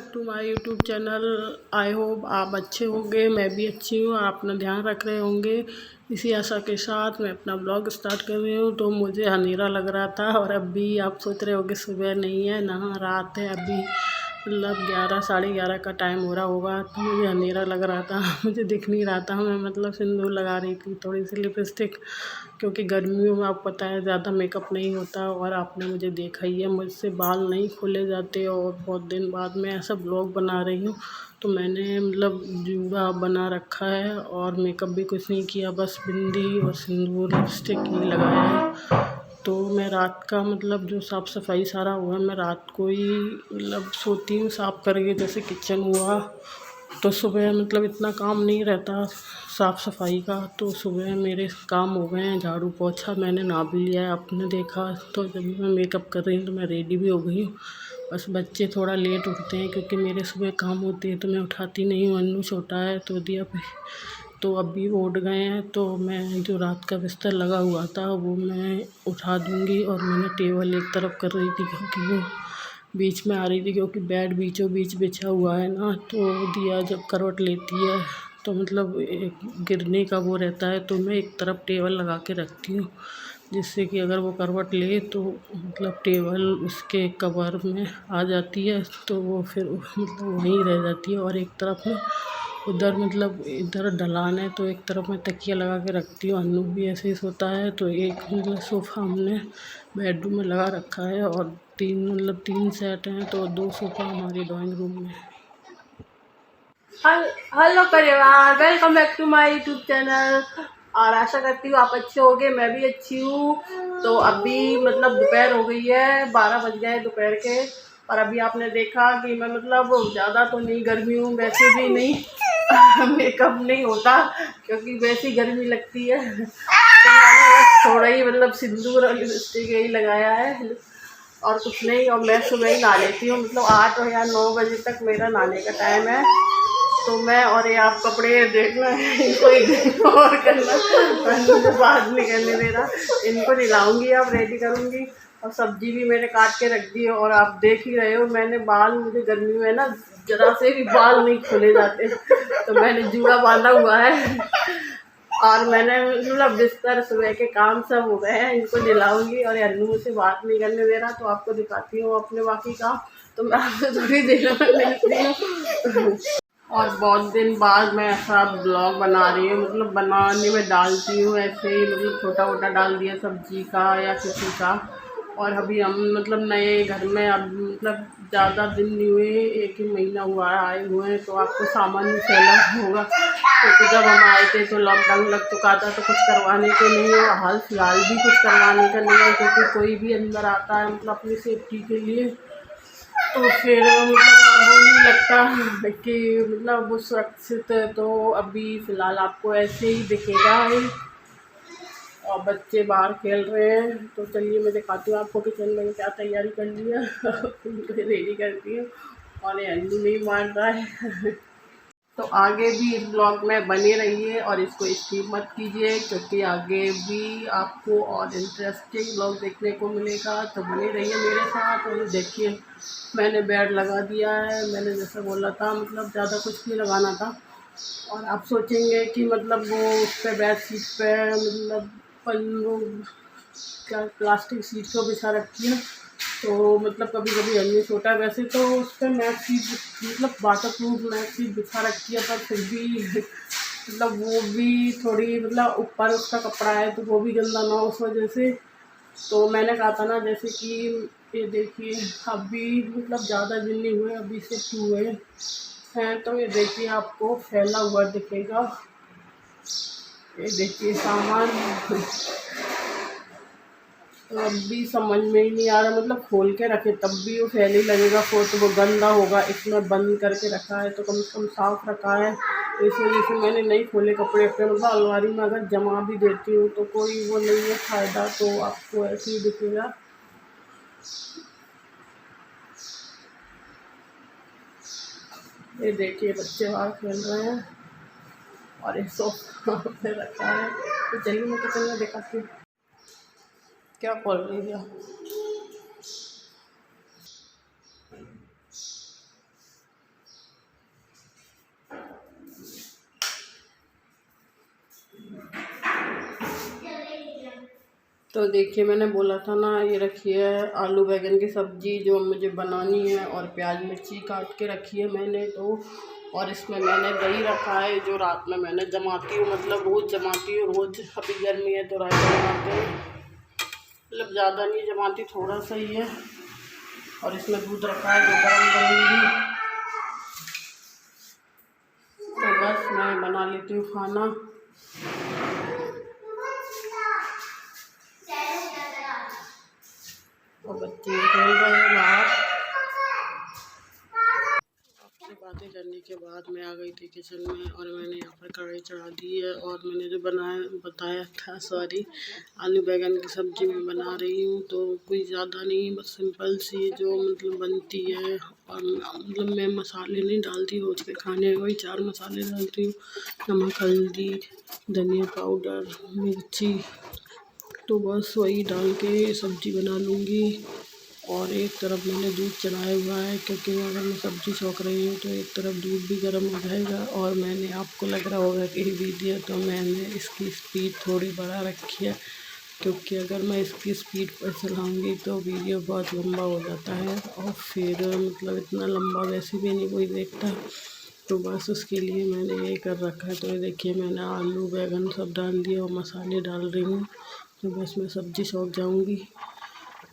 Back to my YouTube channel. I hope आप अच्छे होंगे, मैं भी अच्छी हूँ। आप अपना ध्यान रख रहे होंगे। इसी आशा के साथ मैं अपना ब्लॉग स्टार्ट कर रही हूँ। तो मुझे अंधेरा लग रहा था और अभी आप सोच रहे होंगे सुबह नहीं है ना, रात है। अभी मतलब 11 साढ़े 11 का टाइम हो रहा होगा। तो मुझे अंधेरा लग रहा था मुझे दिख नहीं रहा था। मैं मतलब सिंदूर लगा रही थी, थोड़ी सी लिपस्टिक, क्योंकि गर्मियों में आपको पता है ज़्यादा मेकअप नहीं होता। और आपने मुझे देखा ही है, मुझसे बाल नहीं खोले जाते और बहुत दिन बाद मैं ऐसा ब्लॉग बना रही हूँ। तो मैंने मतलब जूड़ा बना रखा है और मेकअप भी कुछ नहीं किया, बस बिंदी और सिंदूर लिपस्टिक ही लगाया है। तो मैं रात का मतलब जो साफ़ सफाई सारा हुआ, मैं रात को ही मतलब सोती हूँ साफ़ करके। जैसे किचन हुआ तो सुबह मतलब इतना काम नहीं रहता साफ़ सफाई का, तो सुबह मेरे काम हो गए हैं। झाड़ू पोछा मैंने नहा भी लिया है, आपने देखा। तो जब मैं मेकअप कर रही हूँ तो मैं रेडी भी हो गई हूँ। बस बच्चे थोड़ा लेट उठते हैं क्योंकि मेरे सुबह काम होते हैं, तो मैं उठाती नहीं हूँ। अन्नू छोटा है तो दिया पे, तो अभी वो उठ गए हैं। तो मैं जो रात का बिस्तर लगा हुआ था वो मैं उठा दूँगी। और मैंने टेबल एक तरफ कर रही थी क्योंकि वो बीच में आ रही थी, क्योंकि बेड बीचों बीच बिछा हुआ है ना। तो दिया जब करवट लेती है तो मतलब एक गिरने का वो रहता है, तो मैं एक तरफ टेबल लगा के रखती हूँ, जिससे कि अगर वो करवट ले तो मतलब टेबल उसके कवर में आ जाती है, तो वो फिर मतलब वहीं रह जाती है। और एक तरफ में उधर मतलब इधर ढलान है, तो एक तरफ मैं तकिया लगा के रखती हूँ। अन्नू भी ऐसे ही सोता है। तो एक मतलब सोफ़ा हमने बेडरूम में लगा रखा है और तीन सेट हैं, तो 2 सोफ़ा हमारे ड्राइंग रूम में। हेलो परिवार, welcome back to my YouTube channel. और आशा करती हूँ आप अच्छे होंगे, मैं भी अच्छी हूँ। तो अभी मतलब दोपहर हो गई है, 12 बज गए दोपहर के। और अभी आपने देखा कि मैं मतलब ज़्यादा तो नहीं गर्मी हूँ, वैसे भी नहीं मेकअप नहीं होता क्योंकि वैसी गर्मी लगती है। तो मैंने बस थोड़ा ही मतलब सिंदूर और लिपस्टिक यही लगाया है और कुछ नहीं। और मैं सुबह ही नहा लेती हूँ, मतलब 8 या 9 बजे तक मेरा नहाने का टाइम है। तो मैं और ये आप कपड़े देखना है, इनको इग्नोर करना, मुझे बात नहीं करने दे रहा। इनको नहलाऊंगी, अब रेडी करूँगी। और सब्जी भी मैंने काट के रख दी है। और आप देख ही रहे हो मैंने बाल, मुझे गर्मी में ना जरा से भी बाल नहीं खोले जाते, तो मैंने जूड़ा बांधा हुआ है। और मैंने मतलब बिस्तर सुबह के काम सब हो गए हैं, इनको नहलाऊंगी। और अन्नू मुझसे बात नहीं करने दे रहा, तो आपको दिखाती हूँ अपने बाकी काम। तो मैं आपसे थोड़ी देर में मिलती हूँ। और बहुत दिन बाद मैं ऐसा ब्लॉग बना रही हूँ, मतलब बनाने में डालती हूँ ऐसे ही, मतलब छोटा मोटा डाल दिया सब्जी का या किसी का। और अभी हम मतलब नए घर में अब मतलब ज़्यादा दिन नहीं हुए, 1 ही महीना हुआ है आए हुए हैं। तो आपको सामान भी फैला होगा, क्योंकि जब हम आए थे तो लॉकडाउन लग चुका था, तो कुछ करवाने को नहीं है। हाल फिलहाल भी कुछ करवाने का नहीं है, क्योंकि कोई भी अंदर आता है मतलब अपनी सेफ्टी के लिए, तो फिर मतलब वो नहीं लगता कि मतलब वो सुरक्षित है। तो अभी फ़िलहाल आपको ऐसे ही दिखेगा ही। और बच्चे बाहर खेल रहे हैं, तो चलिए मैं दिखाती हूँ आपको किचन में क्या तैयारी कर ली है। उनको रेडी करती हूँ और ये अन्नू नहीं मान रहा है। तो आगे भी इस ब्लॉग में बने रहिए और इसको स्किप मत कीजिए, क्योंकि आगे भी आपको और इंटरेस्टिंग ब्लॉग देखने को मिलेगा। तो बने रहिए मेरे साथ। और देखिए मैंने बेड लगा दिया है, मैंने जैसा बोला था, मतलब ज़्यादा कुछ नहीं लगाना था। और आप सोचेंगे कि मतलब वो उस पर बेड शीट पे मतलब पन्नों क्या प्लास्टिक शीट को बिछा रखी है। तो मतलब कभी कभी अन्य छोटा है, वैसे तो उस पर मैट शीट मतलब वाटर प्रूफ मैट शीट बिछा रखी है, पर फिर भी मतलब वो भी थोड़ी मतलब ऊपर उसका कपड़ा है तो वो भी गंदा ना हो, उस वजह से। तो मैंने कहा था ना, जैसे कि ये देखिए अभी मतलब ज़्यादा दिन नहीं हुए, अभी से 2 हुए हैं। तो ये देखिए आपको फैला हुआ दिखेगा, ये देखिए सामान। तो अब भी समझ में ही नहीं आ रहा, मतलब खोल के रखे तब भी वो फैल ही लगेगा, तो वो गंदा होगा। इसमें बंद करके रखा है तो कम से कम साफ़ रखा है, तो इस वजह से मैंने नहीं खोले कपड़े अपने। मतलब अलमारी में अगर जमा भी देती हूँ तो कोई वो नहीं है फ़ायदा, तो आपको ऐसे ही दिखेगा। ये देखिए बच्चे बाहर खेल रहे हैं और एक सोफा पे रखा है। तो चलिए मैं किचन में दिखाती हूँ क्या खोल रही है। तो देखिए मैंने बोला था ना, ये रखी है आलू बैंगन की सब्ज़ी जो मुझे बनानी है, और प्याज मिर्ची काट के रखी है मैंने। तो और इसमें मैंने दही रखा है जो रात में मैंने जमाती हूँ, मतलब रोज़ जमाती हूँ। रोज़ अभी गर्मी है तो रायता बनाते हैं, मतलब ज़्यादा नहीं जमाती, थोड़ा सा ही है। और इसमें दूध रखा है जो गर्म करूँगी। तो बस मैं बना लेती हूँ खाना। और बच्चे खेल रहे हैं बाहर। आपसे बातें करने के बाद मैं आ गई थी किचन में, और मैंने यहाँ पर कढ़ाई चढ़ा दी है। और मैंने जो बताया था आलू बैंगन की सब्ज़ी मैं बना रही हूँ। तो कोई ज़्यादा नहीं, बस सिंपल सी जो मतलब बनती है। और मतलब मैं मसाले नहीं डालती रोज के खाने में, वही 4 मसाले डालती हूँ, नमक, हल्दी, धनिया पाउडर, मिर्ची। तो बस वही डाल के सब्ज़ी बना लूँगी। और एक तरफ मैंने दूध चढ़ाया हुआ है, क्योंकि अगर मैं सब्ज़ी छौंक रही हूँ तो एक तरफ दूध भी गर्म हो जाएगा। और मैंने, आपको लग रहा होगा कि वीडियो, तो मैंने इसकी स्पीड थोड़ी बढ़ा रखी है, क्योंकि अगर मैं इसकी स्पीड पर चलाऊँगी तो वीडियो बहुत लंबा हो जाता है, और फिर मतलब इतना लंबा वैसे भी नहीं कोई देखता। तो बस उसके लिए मैंने ये कर रखा है। तो ये देखिए मैंने आलू बैंगन सब डाल दिए और मसाले डाल रही हूँ। तो बस मैं सब्ज़ी छौंक जाऊँगी,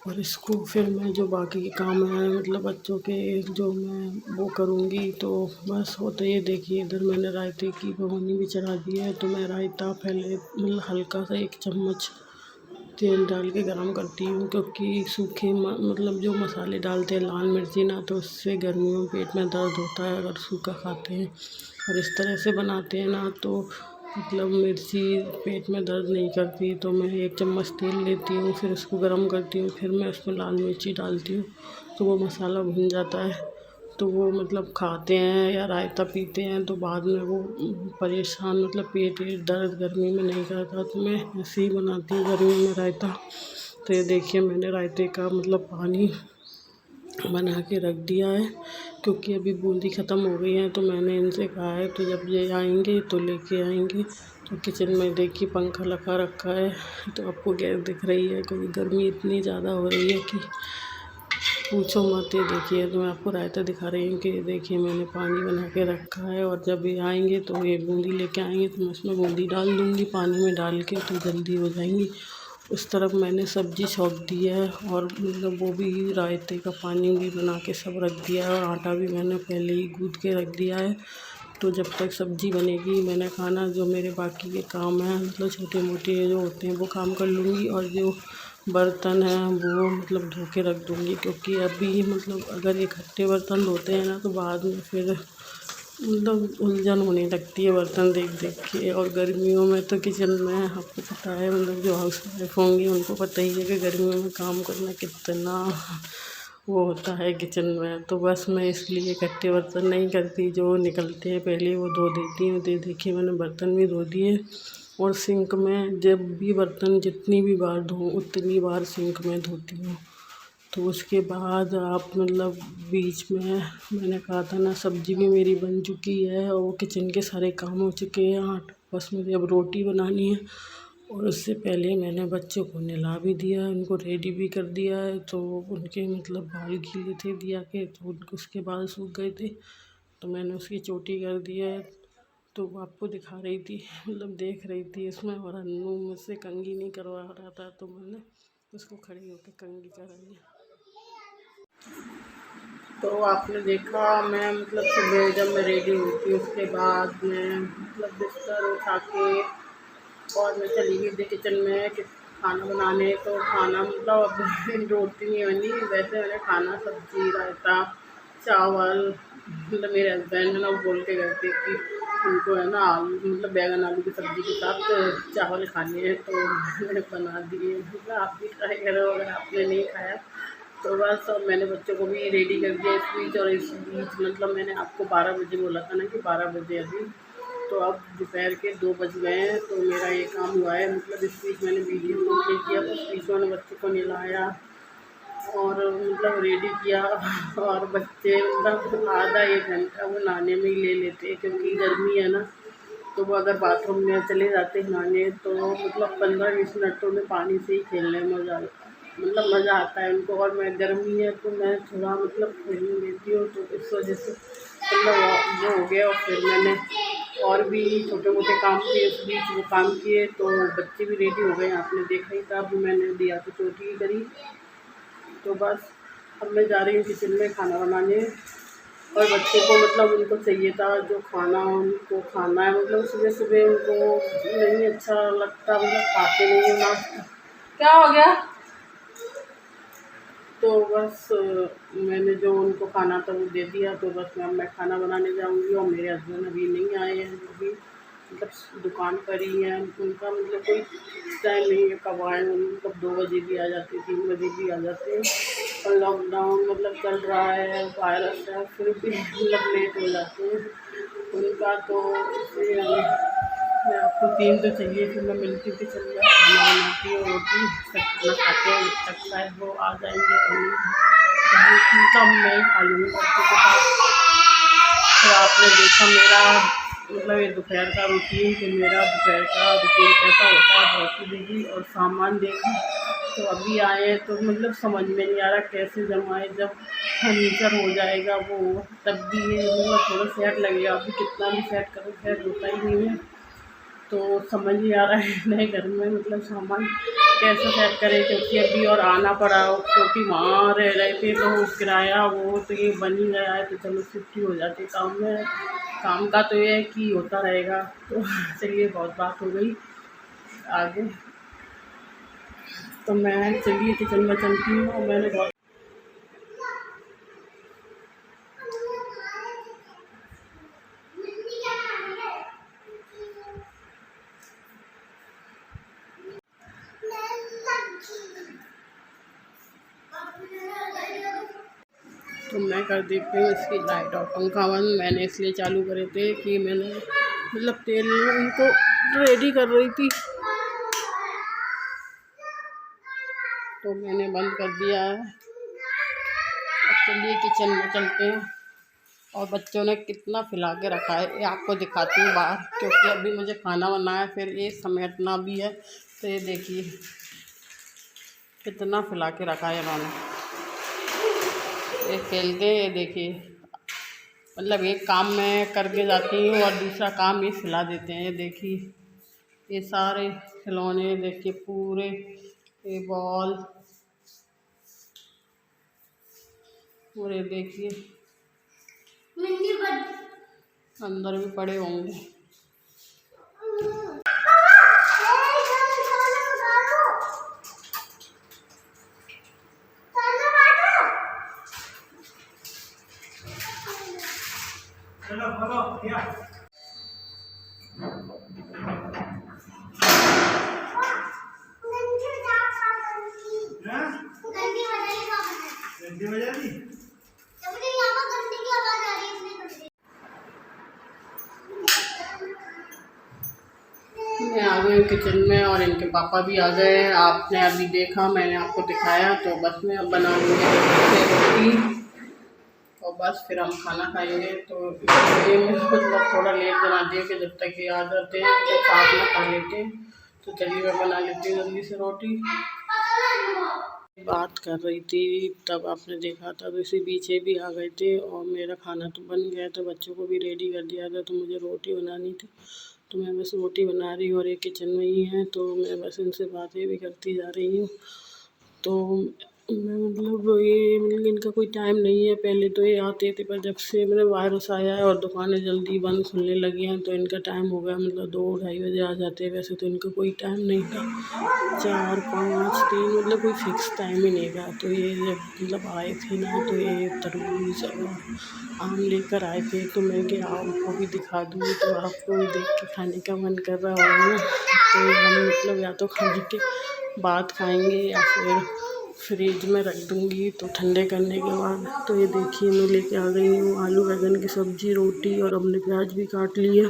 और इसको फिर मैं जो बाकी के काम हैं मतलब बच्चों के जो मैं वो करूँगी। तो बस होता ये देखिए, इधर मैंने रायते की भगोनी भी चढ़ा दी है। तो मैं रायता पहले मतलब हल्का सा 1 चम्मच तेल डाल के गरम करती हूँ, क्योंकि सूखे मतलब जो मसाले डालते हैं लाल मिर्ची ना, तो उससे गर्मियों में पेट में दर्द होता है अगर सूखा खाते हैं। और इस तरह से बनाते हैं ना, तो मतलब मिर्ची पेट में दर्द नहीं करती। तो मैं 1 चम्मच तेल लेती हूँ, फिर उसको गर्म करती हूँ, फिर मैं उसमें लाल मिर्ची डालती हूँ, तो वो मसाला भुन जाता है। तो वो मतलब खाते हैं या रायता पीते हैं तो बाद में वो परेशान, मतलब पेट दर्द गर्मी में नहीं करता। तो मैं ऐसे ही बनाती हूँ गर्मी में रायता। तो ये देखिए मैंने रायते का मतलब पानी बना के रख दिया है, क्योंकि अभी बूंदी ख़त्म हो गई है। तो मैंने इनसे कहा है तो जब ये आएंगे तो लेके आएंगे। तो किचन में देखिए पंखा लगा रखा है, तो आपको गैस दिख रही है, क्योंकि गर्मी इतनी ज़्यादा हो रही है कि पूछो मत। ये देखिए, तो मैं आपको रायता दिखा रही हूँ कि देखिए मैंने पानी बना के रखा है, और जब ये आएंगे तो ये बूंदी लेके आएंगे तो मैं उसमें बूंदी डाल दूँगी पानी में डाल के, तो जल्दी हो जाएंगी। उस तरफ मैंने सब्ज़ी छौंक दी है, और मतलब वो भी रायते का पानी भी बना के सब रख दिया है, और आटा भी मैंने पहले ही गूँथ के रख दिया है। तो जब तक सब्ज़ी बनेगी मैंने खाना जो मेरे बाकी के काम हैं मतलब छोटे मोटे जो होते हैं वो काम कर लूँगी, और जो बर्तन हैं वो मतलब धो के रख दूँगी। क्योंकि अभी मतलब अगर इकट्ठे बर्तन धोते हैं ना, तो बाद में फिर मतलब उलझन होने लगती है बर्तन देख देख के। और गर्मियों में तो किचन में आपको पता है, मतलब जो हाउस वाइफ होंगी उनको पता ही है कि गर्मियों में काम करना कितना वो होता है किचन में। तो बस मैं इसलिए इकट्ठे बर्तन नहीं करती, जो निकलते हैं पहले वो धो देती हूँ। देखिए मैंने बर्तन भी धो दिए, और सिंक में जब भी बर्तन जितनी भी बार धोऊँ उतनी बार सिंक में धोती हूँ। तो उसके बाद आप मतलब बीच में मैंने कहा था ना, सब्ज़ी भी मेरी बन चुकी है, और वो किचन के सारे काम हो चुके हैं। बस मुझे अब रोटी बनानी है, और उससे पहले मैंने बच्चों को नहला भी दिया है, उनको रेडी भी कर दिया है। तो उनके मतलब बाल गीले थे दिया के, तो उनको उसके बाल सूख गए थे, तो मैंने उसकी चोटी कर दी है। तो वो आपको दिखा रही थी, मतलब देख रही थी इसमें। और अन्नू मुझसे कंघी नहीं करवा रहा था, तो मैंने उसको खड़ी होकर कंघी कराई है। तो आपने देखा मैं मतलब सुबह जब मैं रेडी हुई थी उसके बाद मैं मतलब बिस्तर उठा के और मैं चली गई थी किचन में कि खाना बनाने। तो खाना मतलब अब रोटी नहीं बनी, वैसे मैंने खाना सब्ज़ी रायता चावल, मतलब मेरे हस्बैंड है ना वो बोल के गए थे कि उनको है ना आलू मतलब बैंगन आलू की सब्ज़ी के साथ चावल खाने हैं, तो मैंने बना दिए। मतलब आप भी ट्राई करो अगर आपने नहीं खाया। तो बस अब मैंने बच्चों को भी रेडी कर दिया इस बीच। और इस बीच मतलब मैंने आपको 12 बजे बोला था ना कि 12 बजे अभी, तो अब दोपहर के 2 बज गए हैं। तो मेरा ये काम हुआ है, मतलब इस बीच मैंने वीडियो शूट नहीं किया, तो इस बीच मैंने बच्चों को नहलाया और मतलब रेडी किया। और बच्चे मतलब आधा 1 घंटा वो नहाने में ही ले लेते हैं, क्योंकि गर्मी है ना, तो वो अगर बाथरूम में चले जाते हैं नहाने तो मतलब 15-20 मिनट तो उन्हें पानी से ही खेलने में मज़ा आता है उनको। और मैं गर्मी है तो मैं थोड़ा मतलब खेलने देती हूँ, तो इस वजह से मतलब वो हो गया। और फिर मैंने और भी छोटे मोटे काम किए, उस बीच वो काम किए तो बच्चे भी रेडी हो गए, आपने देखा ही था। अभी मैंने दिया तो चोटी करी, तो बस अब मैं जा रही हूँ किचन में खाना बनाने। और बच्चे को मतलब उनको चाहिए था जो खाना उनको खाना है, मतलब सुबह सुबह उनको नहीं अच्छा लगता, मतलब खाते नहीं है नाश्ता। क्या हो गया? तो बस मैंने जो उनको खाना था वो दे दिया, तो बस मैं खाना बनाने जाऊंगी। और मेरे हस्बैंड अभी नहीं आए हैं, वो भी मतलब दुकान पर ही हैं। उनका मतलब कोई टाइम नहीं है कब आए, मतलब 2 बजे भी आ जाते हैं, 3 बजे भी आ जाते हैं। और लॉकडाउन मतलब चल रहा है, वायरस है, फिर भी मतलब लेट हो जाते हैं उनका। तो इसलिए मैं आपको 3 तो चाहिए, फिर मैं मिलती हूँ कि चल मैं खाना बनाती हूँ, रोटी सब खाना खाते हैं, जब तक शायद वो आ जाएंगे और मतलब मैं ही खा लूँगी बच्चों के साथ। तो आपने देखा मेरा मतलब ये दोपहर का रूटीन, कि मेरा दोपहर का रूटीन कैसा होता है, बहुत ही बिजी। और सामान देखा तो अभी आए हैं तो मतलब समझ में नहीं आ रहा कैसे जमाए, जब फर्नीचर हो जाएगा वो तब भी ये मतलब थोड़ा सेट लगेगा। अभी कितना भी सेट करो सेट होता ही नहीं है, तो समझ नहीं आ रहा है नए घर में मतलब सामान कैसे सेट करें। क्योंकि अभी और आना पड़ा, क्योंकि वहाँ रह रहे थे तो किराया वो तो ये बन ही गया है, तो चलो छुट्टी हो जाती काम में। काम का तो ये है कि होता रहेगा। तो चलिए बहुत बात हो गई आगे, तो मैं चलिए किचन में चलती हूँ। और मैंने बहुत तो मैं कर देती हूँ इसकी लाइट और पंखा बंद। मैंने इसलिए चालू करे थे कि मैंने मतलब तेल उनको रेडी कर रही थी, तो मैंने बंद कर दिया है। अब चलिए किचन में चलते हैं। और बच्चों ने कितना फैला के रखा है ये आपको दिखाती हूँ बाहर, क्योंकि अभी मुझे खाना बनाया फिर ये समेटना भी है। तो ये देखिए कितना फैला के रखा है इन्होंने, ये खेलते हैं। ये देखिए मतलब एक काम मैं करके जाती हूँ और दूसरा काम ये खिला देते हैं। ये देखिए ये सारे खिलौने देखिए पूरे, ये बॉल पूरे देखिए अंदर भी पड़े होंगे। मैं आ गई किचन में और इनके पापा भी आ गए हैं। आपने अभी देखा, मैंने आपको दिखाया, तो बस मैं अब बना लूँगी रोटी और बस फिर हम खाना खाएंगे। तो इसलिए मैं मतलब थोड़ा लेट बना दिया कि जब तक ये आ जाते हैं तो साथ में खा लेते हैं। तो चलिए मैं बना लेती हूँ जल्दी से रोटी। बात कर रही थी तब आपने देखा, तब इसी पीछे भी आ गए थे और मेरा खाना तो बन गया था, बच्चों को भी रेडी कर दिया था। तो मुझे रोटी बनानी थी, तो मैं बस रोटी बना रही हूँ और ये किचन में ही है, तो मैं बस इनसे बातें भी करती जा रही हूँ। तो मैं मतलब ये मतलब इनका कोई टाइम नहीं है। पहले तो ये आते थे, पर जब से मतलब वायरस आया है और दुकानें जल्दी बंद खुलने लगी हैं तो इनका टाइम हो गया, मतलब 2-2:30 बजे आ जाते हैं। वैसे तो इनका कोई टाइम नहीं था, 4, 5, 3 मतलब कोई फिक्स टाइम ही नहीं था। तो ये जब मतलब आए थे ना, तो ये तरबूज और आम लेकर आए थे, तो मैं कि आपको भी दिखा दूँगी, तो आपको भी देख के खाने का मन कर रहा होगा ना। तो हम मतलब या तो खाने के बाद खाएंगे या फिर फ्रिज में रख दूँगी तो ठंडे करने के बाद। तो ये देखिए मैं लेके आ गई हूँ आलू बैंगन की सब्ज़ी, रोटी, और हमने प्याज भी काट लिया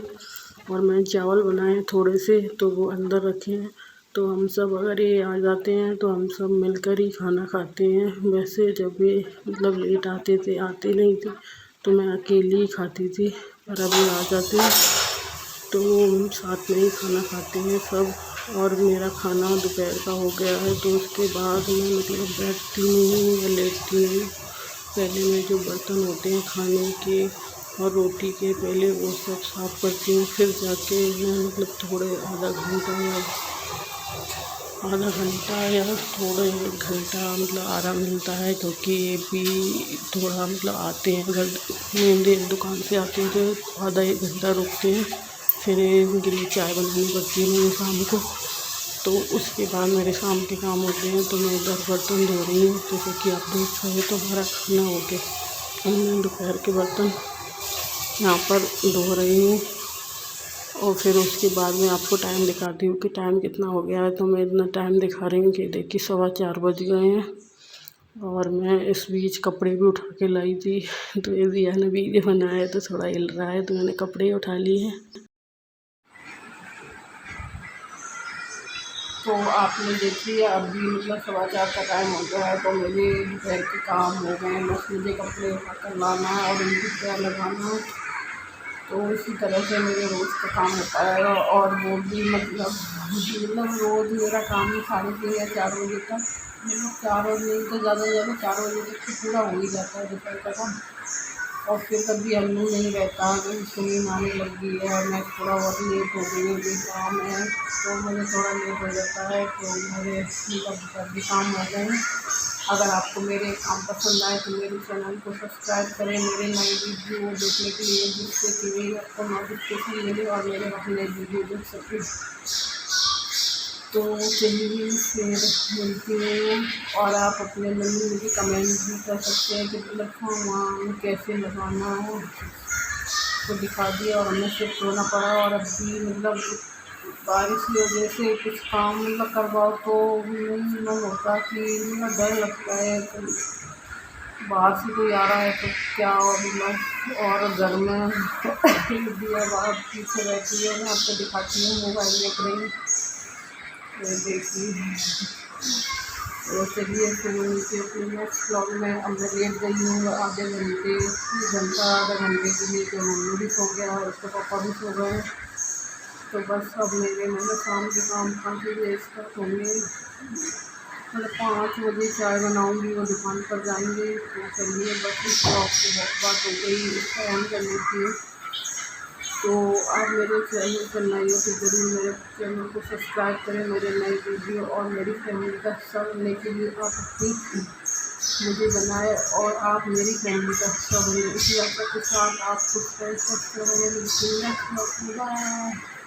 और मैंने चावल बनाए थोड़े से, तो वो अंदर रखे हैं। तो हम सब अगर ये आ जाते हैं तो हम सब मिलकर ही खाना खाते हैं। वैसे जब ये मतलब लेट आते नहीं थे तो मैं अकेली ही खाती थी, पर अब ये आ जाते हैं तो साथ में ही खाना खाते हैं सब। और मेरा खाना दोपहर का हो गया है, तो उसके बाद मैं मतलब बैठती नहीं हूँ या लेटती नहीं। पहले मैं जो बर्तन होते हैं खाने के और रोटी के, पहले वो सब साफ़ करती हूँ, फिर जाके मैं मतलब थोड़े आधा घंटा या थोड़ा 1 घंटा मतलब आराम मिलता है, क्योंकि ये भी थोड़ा मतलब आते हैं अगर मेरे दुकान से आते हैं तो आधा 1 घंटा रुकते हैं, फिर इनके लिए चाय बनानी पड़ती है मुझे शाम को। तो उसके बाद मेरे शाम के काम होते हैं, तो मैं इधर बर्तन धो रही हूँ। जैसे कि आप देख रहे हो तो हमारा खाना हो गया, मैं दोपहर के बर्तन यहाँ पर धो रही हूँ। और फिर उसके बाद मैं आपको टाइम दिखाती हूँ कि टाइम कितना हो गया है। तो मैं इतना टाइम दिखा रही हूँ कि देखिए 4:15 बज गए हैं। और मैं इस बीच कपड़े भी उठा के लाई थी, तो ये दिया ने वीडियो बनाया तो थोड़ा हिल रहा है, तो मैंने कपड़े उठा लिए हैं। तो आपने देख लिया, अभी मतलब 4:15 का टाइम हो गया है, तो मेरे दोपहर के काम हो गए हैं। बस मुझे कपड़े उठा कर लाना है और उनकी तय लगाना। तो इसी तरह से मेरे रोज़ का काम होता है। और वो भी मतलब रोज़ मेरा काम 3:30 या 4 बजे तक, मतलब 4 बजे नहीं तो ज़्यादा से ज़्यादा 4 बजे तक तो पूरा हो ही जाता है दोपहर का काम। और फिर कभी अल्लू नहीं रहता, कभी सुनीन आने लग गई है और मैं थोड़ा बहुत लेट हो गई हूँ, भी काम है तो मुझे थोड़ा लेट हो जाता है, तो मेरे मतलब भी काम हो गए हैं। अगर आपको मेरे काम पसंद आए तो मेरे चैनल को सब्सक्राइब करें मेरे नए वीडियो देखने के लिए, जिससे कि मेरे आपको नोटिफिकेशन मिले और मेरे अपने वीडियो देख सकें। तो चलिए फिर मिलती हूँ। और आप अपने मन में मुझे कमेंट भी कर सकते हैं कि मतलब कैसे लगाना है, तो दिखा दिया और हमें शिफ्ट होना पड़ा। और अभी मतलब बारिश की वजह से कुछ काम मतलब करवाओ तो मन होता कि मतलब डर लगता है, तो बाहर से कोई आ रहा है तो क्या मतलब। और घर में दिया बाहर पीछे बैठी है, मैं आपको दिखाती हूँ, मोबाइल देख रही हूँ, तो देखिए। तो चलिए फिर मिलते अपने नेक्स्ट ब्लॉग में। अब मैं लेट गई हूँ आधे घंटे आधा घंटे के लिए, तो मम्मी भी सो गया और उसके पापा भी सो गए। तो बस अब मेरे मतलब शाम के काम 5 बजे स्टार्ट होंगे, मतलब 5 बजे चाय बनाऊँगी, वो दुकान पर जाएंगे। तो चलिए बस इस ब्लॉग से बहुत बात हो गई, इसका एंड कर लेती हूँ। तो आप मेरे चैनल पर नए हो तो ज़रूर मेरे चैनल को सब्सक्राइब करें, मेरे नए वीडियो और मेरी फैमिली का हिस्सा बनने के लिए आप अपनी मुझे बनाए और आप मेरी फैमिली का हिस्सा बने। इसी आशा के साथ आप खुद का स्वस्थ रहें। बाय।